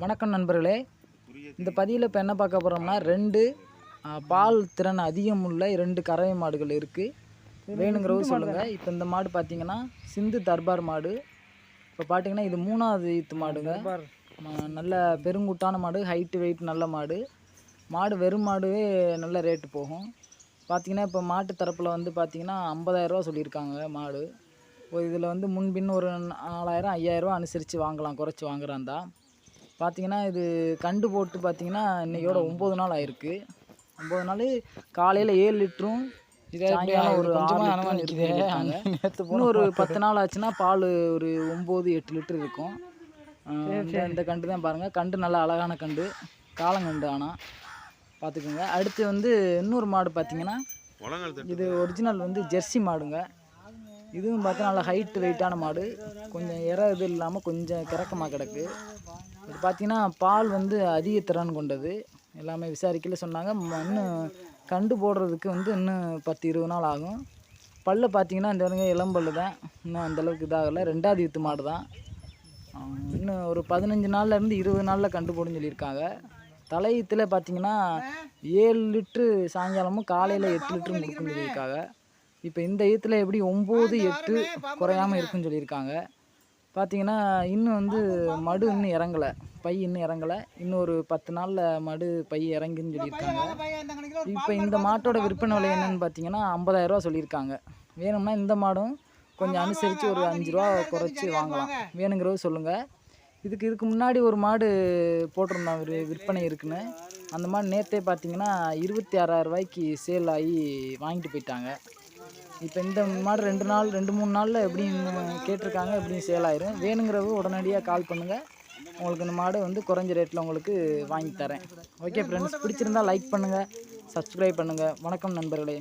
வணக்கம் நண்பர்களே. இந்த பதிவில் இப்போ என்ன பார்க்க போகிறோம்னா, 2 பால் திறன் அதிகம் உள்ள 2 கறவை மாடுகள் இருக்குது. வேணுங்கிறவங்க சொல்லுங்கள். இப்போ இந்த மாடு பார்த்தீங்கன்னா சிந்து தர்பார் மாடு. இப்போ பார்த்தீங்கன்னா இது 3வது ஈத்து மாடுங்க. நல்ல பெருங்கூட்டான மாடு, ஹைட்டு வெயிட் நல்ல மாடு. வெறும் மாடுவே நல்ல ரேட்டு போகும். பார்த்தீங்கன்னா இப்போ மாட்டு தரப்பில் வந்து பார்த்தீங்கன்னா 50,000 சொல்லியிருக்காங்க மாடு. இதில் வந்து முன்பின் ஒரு 4,000 5,000 அனுசரித்து வாங்கலாம், குறைச்சி வாங்குறாந்தா. பார்த்தீங்கன்னா இது கண்டு போட்டு பார்த்தீங்கன்னா இன்றைக்கோட 9 நாள் ஆயிருக்கு. 9 நாள் காலையில் 7 லிட்டரும் சாயங்காலம் ஒரு 6 லிட்டரும் இருக்குங்க. இன்னும் ஒரு 10 நாள் ஆச்சுன்னா பால் ஒரு 9-8 லிட்டர் இருக்கும். இந்த கண்டு தான் பாருங்கள். கண்டு நல்லா அழகான கண்டு, காலங்கண்டு. ஆனால் பார்த்துக்குங்க. அடுத்து வந்து இன்னொரு மாடு பார்த்தீங்கன்னா இது ஒரிஜினல் வந்து ஜெர்சி மாடுங்க. இதுவும் பார்த்தா நல்லா ஹைட்டு வெயிட்டான மாடு. கொஞ்சம் இது இல்லாமல் கொஞ்சம் கிறக்கமாக கிடக்கு. இது பார்த்திங்கன்னா பால் வந்து அதிக திறன் கொண்டது. எல்லாமே விசாரிக்கல சொன்னாங்க. இன்னும் கண்டு போடுறதுக்கு வந்து இன்னும் 10-20 நாள் ஆகும். பல்லு பார்த்திங்கன்னா இந்த இளம்பல்லு தான், இன்னும் அந்தளவுக்கு இதாகலை. 2வது ஈத்து மாடு தான். இன்னும் ஒரு 15 நாள்லேருந்து 20 நாளில் கண்டு போடுன்னு சொல்லியிருக்காங்க. தலையீத்தில் பார்த்திங்கன்னா 7 லிட்ரு சாயங்காலமும் காலையில் 8 லிட்டரும் கொடுக்குன்னு சொல்லியிருக்காங்க. இப்போ இந்த ஈத்தில் எப்படி 9-8 குறையாமல் இருக்குன்னு சொல்லியிருக்காங்க. பார்த்தீங்கன்னா இன்னும் வந்து மடு இன்னும் இறங்கலை, பை இன்னும் இறங்கலை. இன்னும் ஒரு 10 நாளில் மடு பை இறங்குன்னு சொல்லியிருக்காங்க. இப்போ இந்த மாட்டோட விற்பனை விலை என்னென்னு பார்த்தீங்கன்னா 50,000 சொல்லியிருக்காங்க. வேணும்னா இந்த மாடும் கொஞ்சம் அனுசரித்து ஒரு 5 ரூபா குறைச்சி வாங்கலாம். வேணுங்கிறத சொல்லுங்கள். இதுக்கு முன்னாடி ஒரு மாடு போட்டிருந்தோம், ஒரு விற்பனை இருக்குன்னு. அந்த மாடு நேற்றே பார்த்தீங்கன்னா 26,000 சேல் ஆகி வாங்கிட்டு போயிட்டாங்க. இப்போ இந்த மாடு 2-3 நாளில் எப்படின்னு கேட்டிருக்காங்க, எப்படியும் சேல் ஆயிரும். வேணுங்கிறவங்க உடனடியாக கால் பண்ணுங்கள். உங்களுக்கு இந்த மாடு வந்து குறைஞ்ச ரேட்டில் உங்களுக்கு வாங்கி தரேன். ஓகே ஃப்ரெண்ட்ஸ், பிடிச்சிருந்தால் லைக் பண்ணுங்கள், சப்ஸ்கிரைப் பண்ணுங்கள். வணக்கம் நண்பர்களே.